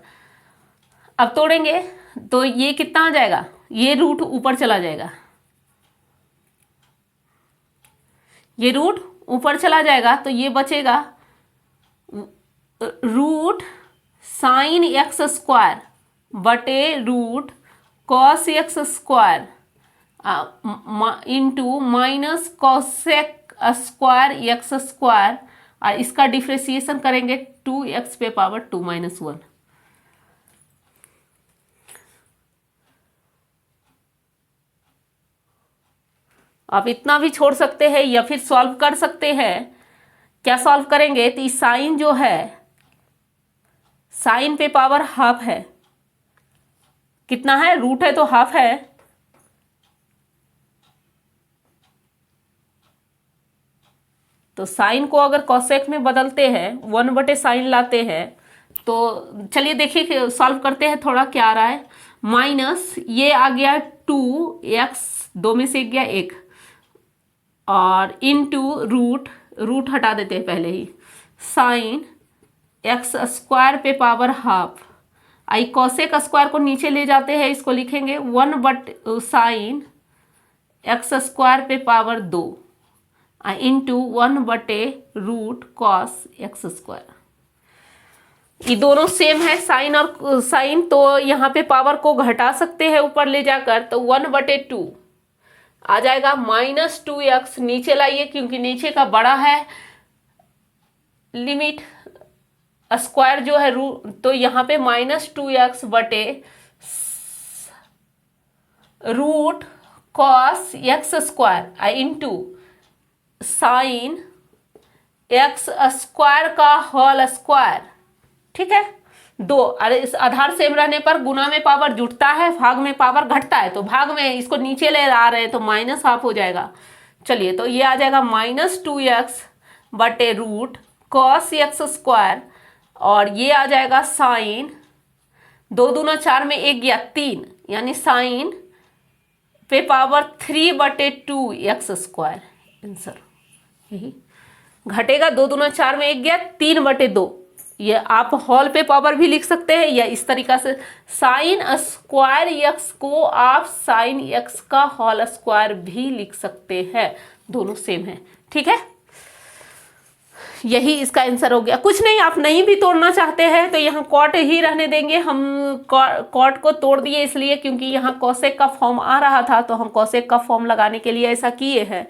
Speaker 1: अब तोड़ेंगे तो ये कितना आ जाएगा, ये रूट ऊपर चला जाएगा, ये रूट ऊपर चला जाएगा तो ये बचेगा रूट साइन x² बटे root cos x² into minus cosec square x²। और इसका डिफ्रेंशिएशन करेंगे 2x पे पावर 2 - 1। आप इतना भी छोड़ सकते हैं या फिर सॉल्व कर सकते हैं। क्या सॉल्व करेंगे तो इस साइन जो है, साइन पे पावर हाफ है, कितना है रूट है तो हाफ है, तो साइन को अगर कॉसेक में बदलते हैं 1/साइन लाते हैं तो चलिए देखिए सॉल्व करते हैं थोड़ा क्या आ रहा है। माइनस ये आ गया 2x, 2 में से गया 1, और इनटू रूट हटा देते हैं पहले ही, साइन एक्स स्क्वायर पे power half, I cosec square को नीचे ले जाते हैं, इसको लिखेंगे 1 साइन एक्स स्क्वायर पे पावर 2 इंटू 1/रूट कॉस एक्स स्क्वायर। ये दोनों सेम है, साइन और साइन, तो यहाँ पे पावर को घटा सकते हैं ऊपर ले जाकर, तो 1/2 आ जाएगा, -2x नीचे लाइए क्योंकि नीचे का बड़ा है लिमिट, स्क्वायर जो है तो यहाँ पे -2x बटे root cos x square into sine x square का होल स्क्वायर। ठीक है, दो, अरे इस आधार सेम रहने पर गुना में पावर जुटता है, भाग में पावर घटता है, तो भाग में इसको नीचे ले आ रहे हैं तो -1/2 हो जाएगा। चलिए, तो ये आ जाएगा -2x बटे रूट कॉस एक्स स्क्वायर, और ये आ जाएगा साइन 2 दूना 4 में 1 गया 3, यानी साइन पे पावर 3/2 एक्स स्क्वायर। आंसर यही घटेगा, 2 दूना 4 में 1 गया 3/2। ये आप हॉल पे पावर भी लिख सकते हैं या इस तरीका से, साइन स्क्वायर एक्स को आप साइन एक्स का होल स्क्वायर भी लिख सकते हैं, दोनों सेम है। ठीक है, यही इसका आंसर हो गया। कुछ नहीं, आप नहीं भी तोड़ना चाहते हैं तो यहाँ कॉट ही रहने देंगे। हम कॉट को तोड़ दिए इसलिए क्योंकि यहाँ कॉसेक का फॉर्म आ रहा था, तो हम कॉसेक का फॉर्म लगाने के लिए ऐसा किए हैं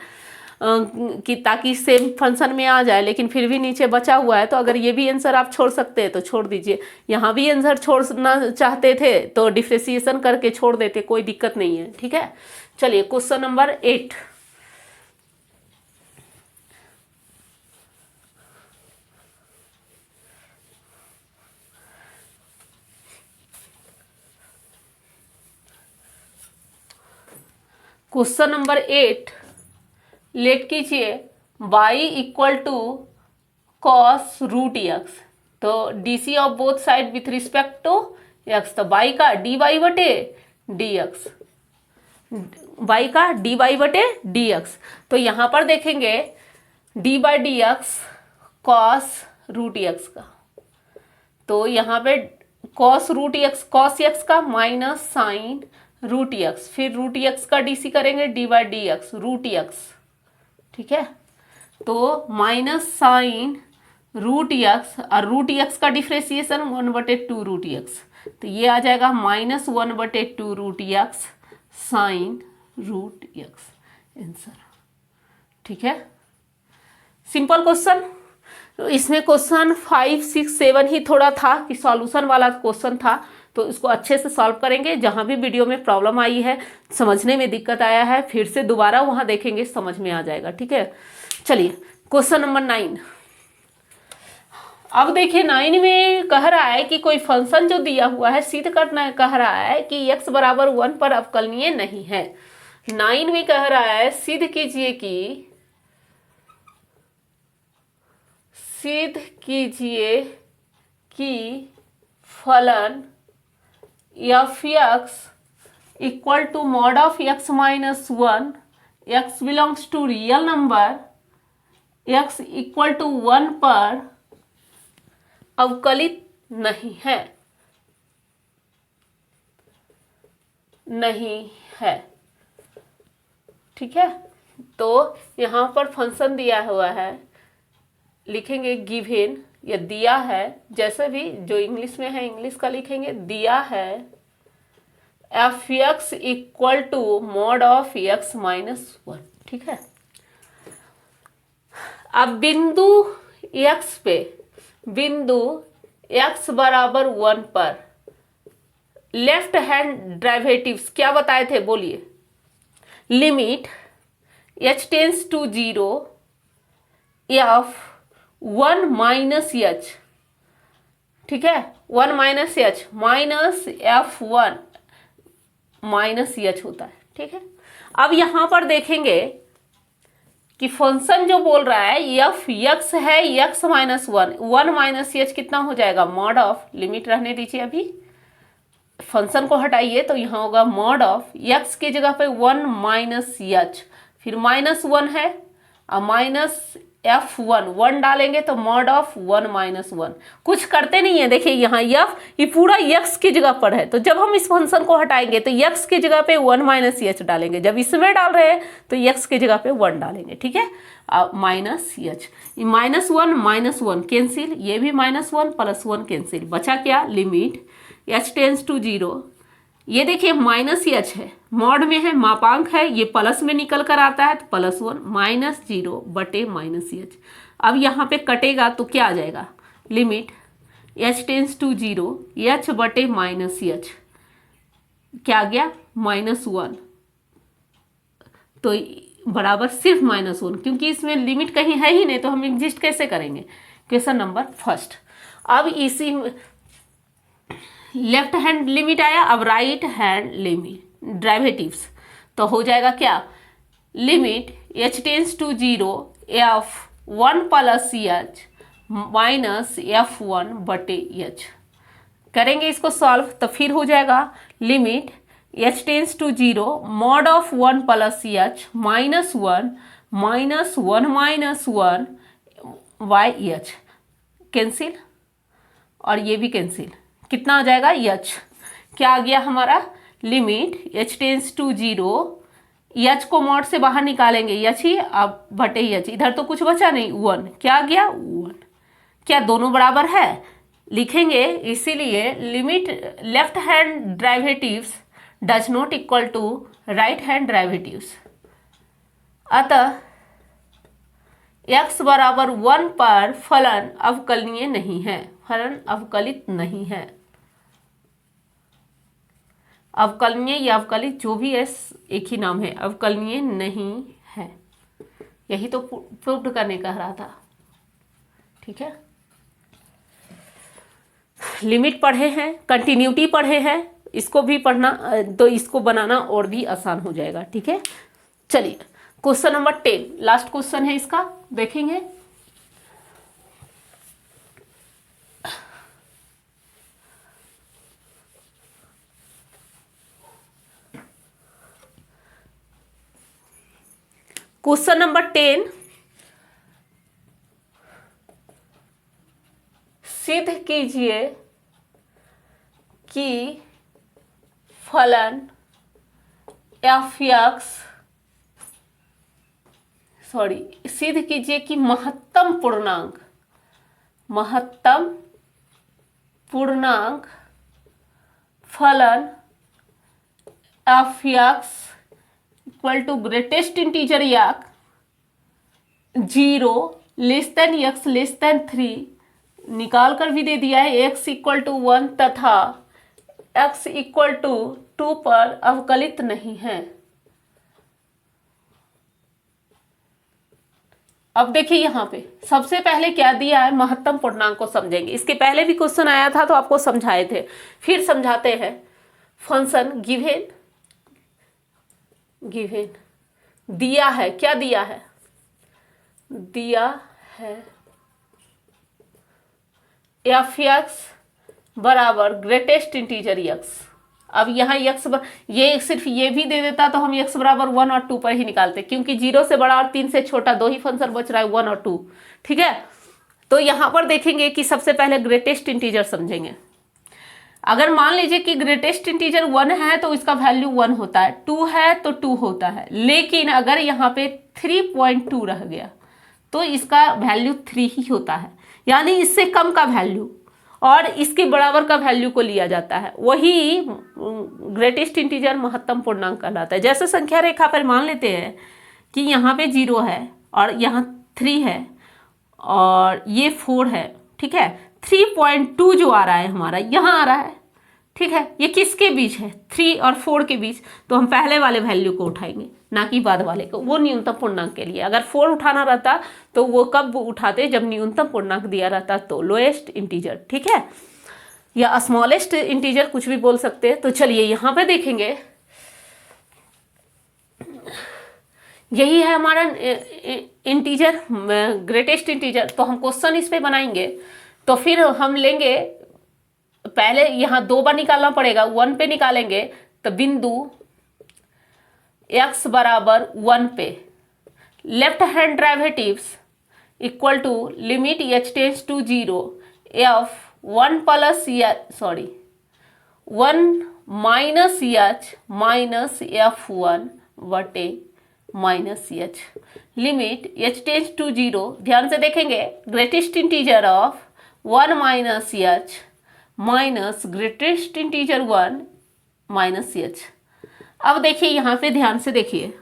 Speaker 1: कि ताकि सेम फंक्शन में आ जाए, लेकिन फिर भी नीचे बचा हुआ है, तो अगर ये भी आंसर आप छोड़ सकते हैं तो छोड़ दीजिए। यहाँ भी आंसर छोड़ना चाहते थे तो डिफ्रेंशिएशन करके छोड़ देते, कोई दिक्कत नहीं है। ठीक है, चलिए question number 8। Question number 8 let कीजिए, y equal to cos root x, तो DC of both side with respect to x, तो y का dy बटे dx, y का dy बटे dx। तो यहाँ पर देखेंगे d/dx कॉस रूट एक्स का, तो यहाँ पे cos root x, cos x का माइनस साइन रूट एक्स, फिर रूट एक्स का DC करेंगे d/dx रूट एक्स। ठीक है, तो माइनस साइन रूट एक्स और रूट एक्स का डिफ्रेंशिएशन 1/2 रूट एक्स, तो ये आ जाएगा -1/2 root x sine root x. Answer. ठीक है, सिंपल क्वेश्चन। तो इसमें क्वेश्चन 5, 6, 7 ही थोड़ा था कि सॉल्यूशन वाला क्वेश्चन था, तो इसको अच्छे से सॉल्व करेंगे। जहाँ भी वीडियो में प्रॉब्लम आई है, समझने में दिक्कत आया है, फिर से दोबारा वहाँ देखेंगे, समझ में आ जाएगा। ठीक है, चलिए क्वेश्चन नंबर 9। अब देखिए 9 में कह रहा है कि कोई फंक्शन जो दिया हुआ है सिद्ध करना, कह रहा है कि x बराबर 1 पर अवकलनीय नहीं है। 9 में कह रहा है सिद्ध कीजिए कि फलन f(x) equal to mod of x minus 1, x belongs to real number, x equal to 1 पर अवकलित नहीं है। ठीक है, तो यहाँ पर फंक्शन दिया हुआ है, लिखेंगे गिवन, या दिया है, जैसे भी जो इंग्लिश में है इंग्लिश का लिखेंगे, दिया है f(x) equal to mod of x minus 1। ठीक है, अब बिंदु x बराबर 1 पर लेफ्ट हैंड डेरिवेटिव्स क्या बताए थे, बोलिए। Limit h tends to 0 f(1 minus h), ठीक है, 1 minus h minus f(1 minus h) होता है। ठीक है, अब यहां पर देखेंगे कि फंक्शन जो बोल रहा है f(x) है x माइनस 1 माइनस h कितना हो जाएगा, मॉड ऑफ, लिमिट रहने दीजिए, अभी फंक्शन को हटाइए, तो यहाँ होगा मॉड ऑफ x की जगह पे 1 माइनस h, फिर -1 है अब माइनस F1 1 डालेंगे तो मॉड ऑफ 1 माइनस 1, कुछ करते नहीं है। देखिए यहाँ F ये पूरा x की जगह पर है, तो जब हम इस फंक्शन को हटाएंगे तो x की जगह पे 1 माइनस एच डालेंगे, जब इसमें डाल रहे हैं तो x की जगह पे 1 डालेंगे, ठीक है। अब minus h, minus one cancel, ये भी -1 +1 कैंसिल, बचा क्या, लिमिट h टेंस टू 0। ये देखिए माइनस एच है, मॉड में है, मापांक है, ये प्लस में निकल कर आता है तो +1 -0 बटे -h। अब यहाँ पे कटेगा तो क्या आ जाएगा, limit h tends to 0 h बटे -h, क्या आ गया, -1, तो बराबर सिर्फ -1, क्योंकि इसमें लिमिट कहीं है ही नहीं तो हम एग्जिस्ट कैसे करेंगे। Question number first. अब इसी लेफ्ट हैंड लिमिट आया, अब राइट हैंड लिमिट डेरिवेटिव्स, तो हो जाएगा क्या, limit h tends to 0 F1 plus h minus F1 बटे h। करेंगे इसको सॉल्व तो फिर हो जाएगा limit h tends to 0 mod of 1 plus h -1 -1 minus 1 by h, cancel और ये भी कैंसिल, कितना आ जाएगा h, क्या आ गया हमारा, limit h tends to 0, h को मॉड से बाहर निकालेंगे h ही, अब बटे h, इधर तो कुछ बचा नहीं 1, क्या आ गया 1, क्या दोनों बराबर है, लिखेंगे, इसीलिए limit left hand derivatives does not equal to right hand derivatives. अतः x बराबर 1 पर फलन अवकलनीय नहीं है, फलन अवकलित नहीं है, अवकलनीय या अवकलित जो भी है एक ही नाम है, अवकलनीय नहीं है, यही तो प्रूव करने कह रहा था, ठीक है। लिमिट पढ़े हैं, कंटिन्यूटी पढ़े हैं, इसको भी पढ़ना तो इसको बनाना और भी आसान हो जाएगा, ठीक है। चलिए क्वेश्चन नंबर 10 लास्ट क्वेश्चन है, इसका देखेंगे। क्वेश्चन नंबर 10, सिद्ध कीजिए कि फलन सिद्ध कीजिए कि महत्तम पूर्णांक फलन f(x) equal to greatest integer x 0 less than x less than 3, निकाल कर भी दे दिया है, x इक्वल टू 1 तथा x इक्वल टू 2 पर अवकलित नहीं है। अब देखिए यहाँ पे सबसे पहले क्या दिया है, महत्तम पूर्णांक को समझेंगे। इसके पहले भी क्वेश्चन आया था तो आपको समझाए थे, फिर समझाते हैं। फंक्शन गिवन दिया है, क्या दिया है, दिया है f(x) बराबर ग्रेटेस्ट इंटीजर x। अब यहाँ x ये सिर्फ ये भी दे देता तो हम x बराबर 1 और 2 पर ही निकालते, क्योंकि 0 से बड़ा और 3 से छोटा दो ही फंक्शन बच रहा है, 1 और 2, ठीक है। तो यहाँ पर देखेंगे कि सबसे पहले ग्रेटेस्ट इंटीजर समझेंगे। अगर मान लीजिए कि ग्रेटेस्ट इंटीजर 1 है तो इसका वैल्यू 1 होता है, 2 है तो 2 होता है, लेकिन अगर यहाँ पे 3.2 रह गया तो इसका वैल्यू 3 ही होता है, यानी इससे कम का वैल्यू और इसके बराबर का वैल्यू को लिया जाता है, वही ग्रेटेस्ट इंटीजर महत्तम पूर्णांक कहलाता है। जैसे संख्या रेखा पर मान लेते हैं कि यहाँ पे 0 है और यहाँ 3 है और ये 4 है, ठीक है। 3.2 जो आ रहा है हमारा यहाँ आ रहा है, ठीक है। ये किसके बीच है, 3 और 4 के बीच, तो हम पहले वाले वैल्यू को उठाएंगे ना कि बाद वाले को, वो न्यूनतम पूर्णांक के लिए। अगर 4 उठाना रहता तो वो कब उठाते, जब न्यूनतम पूर्णांक दिया रहता तो लोएस्ट इंटीजर, ठीक है, या स्मॉलेस्ट इंटीजर, कुछ भी बोल सकते हैं। तो चलिए यहाँ पे देखेंगे, यही है हमारा इंटीजर, ग्रेटेस्ट इंटीजर। तो हम क्वेश्चन इस पे बनाएंगे, तो फिर हम लेंगे, पहले यहाँ 2 बार निकालना पड़ेगा, 1 पे निकालेंगे तो बिंदु x बराबर 1 पे left hand derivatives equal to limit H tends to zero f 1 plus sorry 1 minus h minus F1 बटे minus h, limit H tends to zero, ध्यान से देखेंगे, greatest integer of 1 minus h minus greatest integer 1 minus h. अब देखिए यहाँ पे ध्यान से देखिए,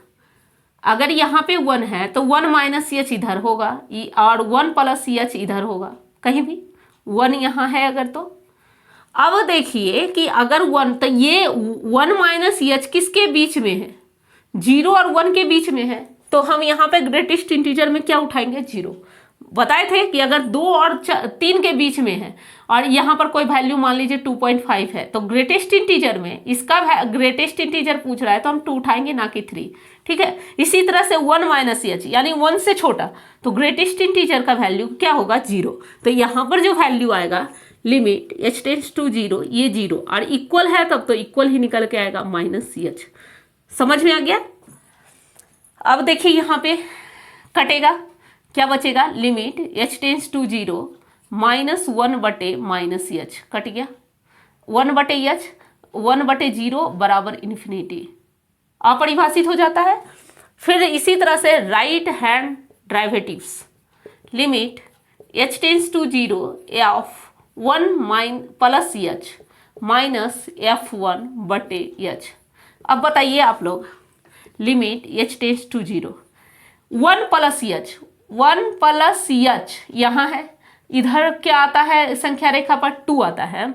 Speaker 1: अगर यहाँ पे 1 है तो 1 माइनस एच इधर होगा और 1 प्लस एच इधर होगा, कहीं भी 1 यहाँ है अगर, तो अब देखिए कि अगर 1 तो ये 1 माइनस एच किसके बीच में है, 0 और 1 के बीच में है, तो हम यहाँ पे ग्रेटेस्ट इंटीजर में क्या उठाएंगे, 0। बताए थे कि अगर 2 और 3 के बीच में है और यहाँ पर कोई वैल्यू मान लीजिए 2.5 है, तो ग्रेटेस्ट इंटीजर में इसका ग्रेटेस्ट इंटीजर पूछ रहा है तो हम 2 उठाएंगे ना कि 3, ठीक है। इसी तरह से 1 माइनस एच यानी 1 से छोटा, तो ग्रेटेस्ट इंटीजर का वैल्यू क्या होगा, 0। तो यहाँ पर जो वैल्यू आएगा लिमिट एच टेंस टू 0, ये 0 और इक्वल है तब तो इक्वल ही निकल के आएगा माइनस एच। समझ में आ गया। अब देखिए यहाँ पे कटेगा, क्या बचेगा, limit H tends to 0 minus 1 बटे माइनस एच, कट गया 1 बटे एच, 1 बटे 0 बराबर इन्फिनिटी, अपरिभाषित हो जाता है। फिर इसी तरह से right hand derivatives, limit H tends to 0 of 1 plus H minus F1 बटे एच। अब बताइए आप लोग, limit H tends to 0 1 plus h, 1 plus h यहाँ है, इधर क्या आता है संख्या रेखा पर 2 आता है,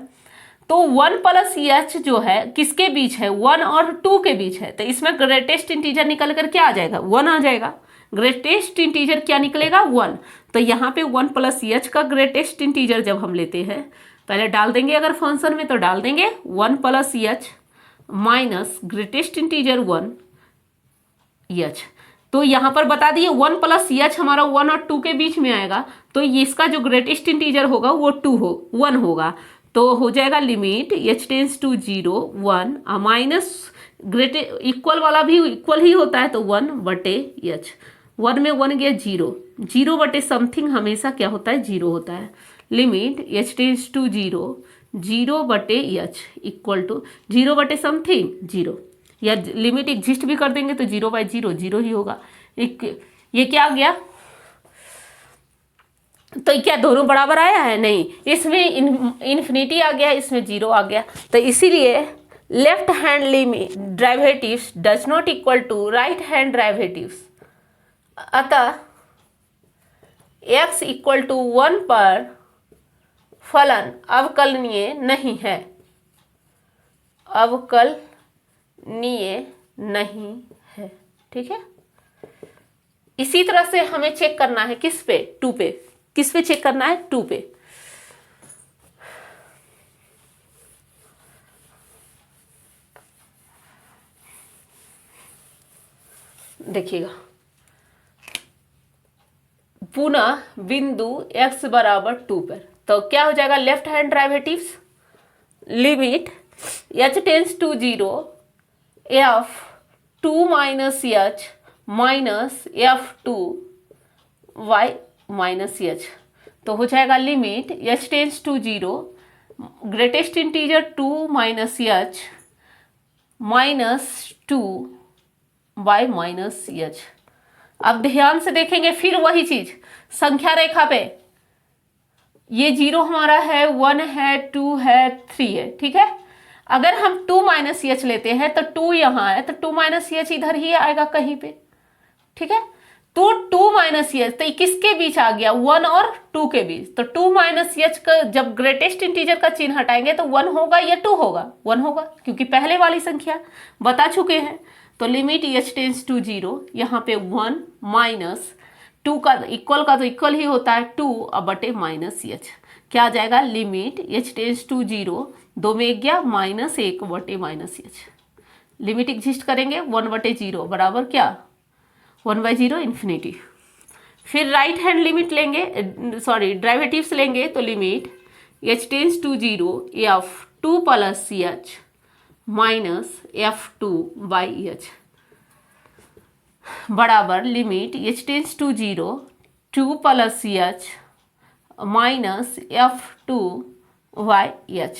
Speaker 1: तो 1 प्लस एच जो है किसके बीच है, 1 और 2 के बीच है, तो इसमें ग्रेटेस्ट इंटीजर निकल कर क्या आ जाएगा, 1 आ जाएगा। ग्रेटेस्ट इंटीजर क्या निकलेगा, 1। तो यहाँ पे 1 प्लस एच का ग्रेटेस्ट इंटीजर जब हम लेते हैं, पहले डाल देंगे अगर फंक्शन में तो डाल देंगे 1 plus H minus greatest integer 1 H. तो यहाँ पर बता दिए 1 प्लस एच हमारा 1 और 2 के बीच में आएगा, तो इसका जो ग्रेटेस्ट इंटीजर होगा वो 1 होगा, तो हो जाएगा limit H tends to 0 1 minus equal वाला भी इक्वल ही होता है, तो 1 बटे एच, 1 में 1 गया 0, 0 बटे समथिंग हमेशा क्या होता है, 0 होता है। लिमिट एच टेंस टू 0 0 बटे एच इक्वल टू 0 बटे समथिंग 0, या लिमिट एग्जिस्ट भी कर देंगे तो 0 बाई 0 0 ही होगा। ये क्या आ गया, तो क्या दोनों बराबर आया है, नहीं, इसमें इन्फिनिटी आ गया, इसमें 0 आ गया, तो इसीलिए left hand limit derivatives does not equal to right hand derivatives. अतः x इक्वल टू 1 पर फलन अवकलनीय नहीं है, अवकलनीय नहीं है, ठीक है। इसी तरह से हमें चेक करना है किस पे, 2 पे, किस पे चेक करना है, 2 पे। देखिएगा पुनः बिंदु x बराबर 2 पर, तो क्या हो जाएगा, left hand derivatives limit H tends to 0 F 2 minus h minus F2 by minus h, तो हो जाएगा limit H tends to 0 greatest integer 2 minus h minus 2 by minus h. अब ध्यान से देखेंगे फिर वही चीज, संख्या रेखा पे ये 0 हमारा है, 1 है, 2 है, 3 है, ठीक है। अगर हम 2 माइनस एच लेते हैं तो 2 यहाँ है, तो 2 माइनस एच इधर ही आएगा कहीं पे, ठीक है। तो 2 माइनस एच तो किसके बीच आ गया, 1 और 2 के बीच, तो 2 माइनस एच का जब ग्रेटेस्ट इंटीजर का चिन्ह हटाएंगे तो 1 होगा या 2 होगा, 1 होगा, क्योंकि पहले वाली संख्या बता चुके हैं। तो लिमिट एच टेंस टू 0, यहाँ पे 1 माइनस 2 का इक्वल का तो इक्वल ही होता है 2 अब बटे माइनस एच, क्या आ जाएगा, लिमिट एच टेंस टू 0 2 में 1 गया माइनस 1 बटे माइनस एच, लिमिट एग्जिस्ट करेंगे 1 बटे 0 बराबर क्या, 1 बाई 0 इन्फिनिटी। फिर राइट हैंड लिमिट लेंगे, सॉरी डेरिवेटिव्स लेंगे, तो limit H tends to 0 F 2 plus H minus F2 by H. बराबर limit h tends to 0 2 plus H minus f2y(h).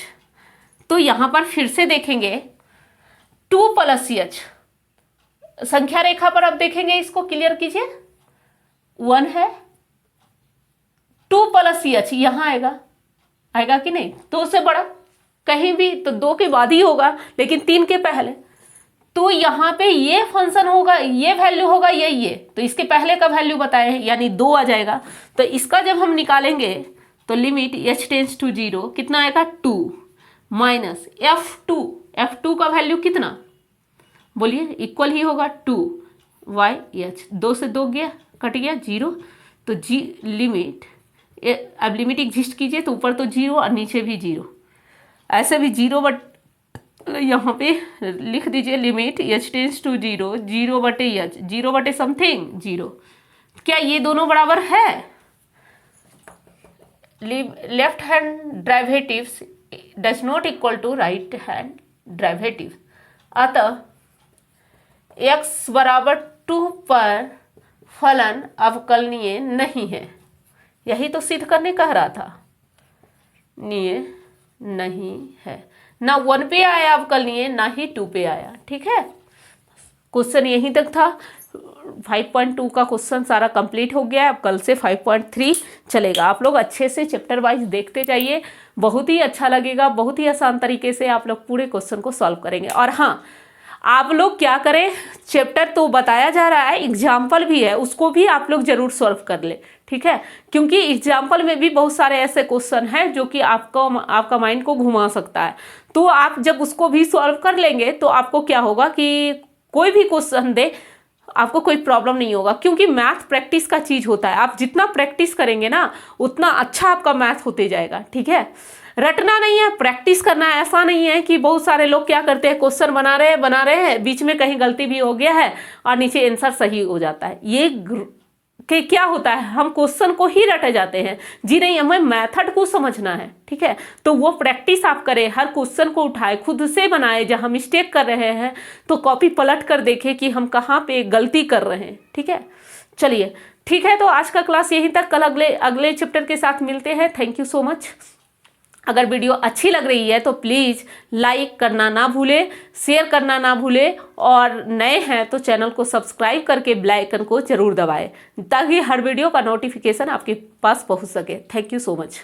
Speaker 1: तो यहाँ पर फिर से देखेंगे 2 प्लस एच, संख्या रेखा पर अब देखेंगे, इसको क्लियर कीजिए। 1 है, 2 प्लस एच यहाँ आएगा, आएगा कि नहीं? 2 से बड़ा कहीं भी तो 2 के बाद ही होगा, लेकिन 3 के पहले। तो यहाँ पे ये फंक्शन होगा, ये वैल्यू होगा, ये तो इसके पहले का वैल्यू बताए हैं, यानी 2 आ जाएगा। तो इसका जब हम निकालेंगे तो लिमिट h टेंस टू 0 कितना आएगा 2 माइनस f2 का वैल्यू कितना बोलिए, इक्वल ही होगा 2y(h). 2 से 2 गया, कट गया 0, तो लिमिट, अब लिमिट एग्जिस्ट कीजिए तो ऊपर तो 0 और नीचे भी 0, ऐसे भी 0, बट यहाँ पे लिख दीजिए limit h tends to 0 0/h, 0 something 0। क्या ये दोनों बराबर है? Left hand derivatives does not equal to right hand derivative, अतः x बराबर 2 पर फलन अवकलनीय नहीं है। यही तो सिद्ध करने कह रहा था, नहीं है, ना 1 पे आया अवकलनीय, ना ही 2 पे आया। ठीक है, क्वेश्चन यहीं तक था। 5.2 का क्वेश्चन सारा कंप्लीट हो गया है। अब कल से 5.3 चलेगा। आप लोग अच्छे से चैप्टर वाइज देखते जाइए, बहुत ही अच्छा लगेगा। बहुत ही आसान तरीके से आप लोग पूरे क्वेश्चन को सॉल्व करेंगे। और हाँ, आप लोग क्या करें, चैप्टर तो बताया जा रहा है, एग्जाम्पल भी है, उसको भी आप लोग जरूर सॉल्व कर ले। ठीक है, क्योंकि एग्जाम्पल में भी बहुत सारे ऐसे क्वेश्चन हैं जो कि आपका माइंड को घुमा सकता है। तो आप जब उसको भी सॉल्व कर लेंगे तो आपको क्या होगा कि कोई भी क्वेश्चन दे आपको कोई प्रॉब्लम नहीं होगा, क्योंकि मैथ प्रैक्टिस का चीज़ होता है। आप जितना प्रैक्टिस करेंगे ना उतना अच्छा आपका मैथ होते जाएगा। ठीक है, रटना नहीं है, प्रैक्टिस करना है। ऐसा नहीं है कि बहुत सारे लोग क्या करते हैं, क्वेश्चन बना रहे हैं, बीच में कहीं गलती भी हो गया है और नीचे आंसर सही हो जाता है। ये कि क्या होता है, हम क्वेश्चन को ही रट जाते हैं जी, नहीं, हमें मेथड को समझना है। ठीक है, तो वो प्रैक्टिस आप करें, हर क्वेश्चन को उठाए, खुद से बनाए। जहाँ मिस्टेक कर रहे हैं तो कॉपी पलट कर देखें कि हम कहाँ पे गलती कर रहे हैं। ठीक है, चलिए ठीक है, तो आज का क्लास यहीं तक। कल अगले चैप्टर के साथ मिलते हैं। Thank you so much. अगर वीडियो अच्छी लग रही है तो प्लीज़ लाइक करना ना भूले, शेयर करना ना भूले, और नए हैं तो चैनल को सब्सक्राइब करके बेल आइकन को जरूर दबाएं, ताकि हर वीडियो का नोटिफिकेशन आपके पास पहुंच सके। Thank you so much.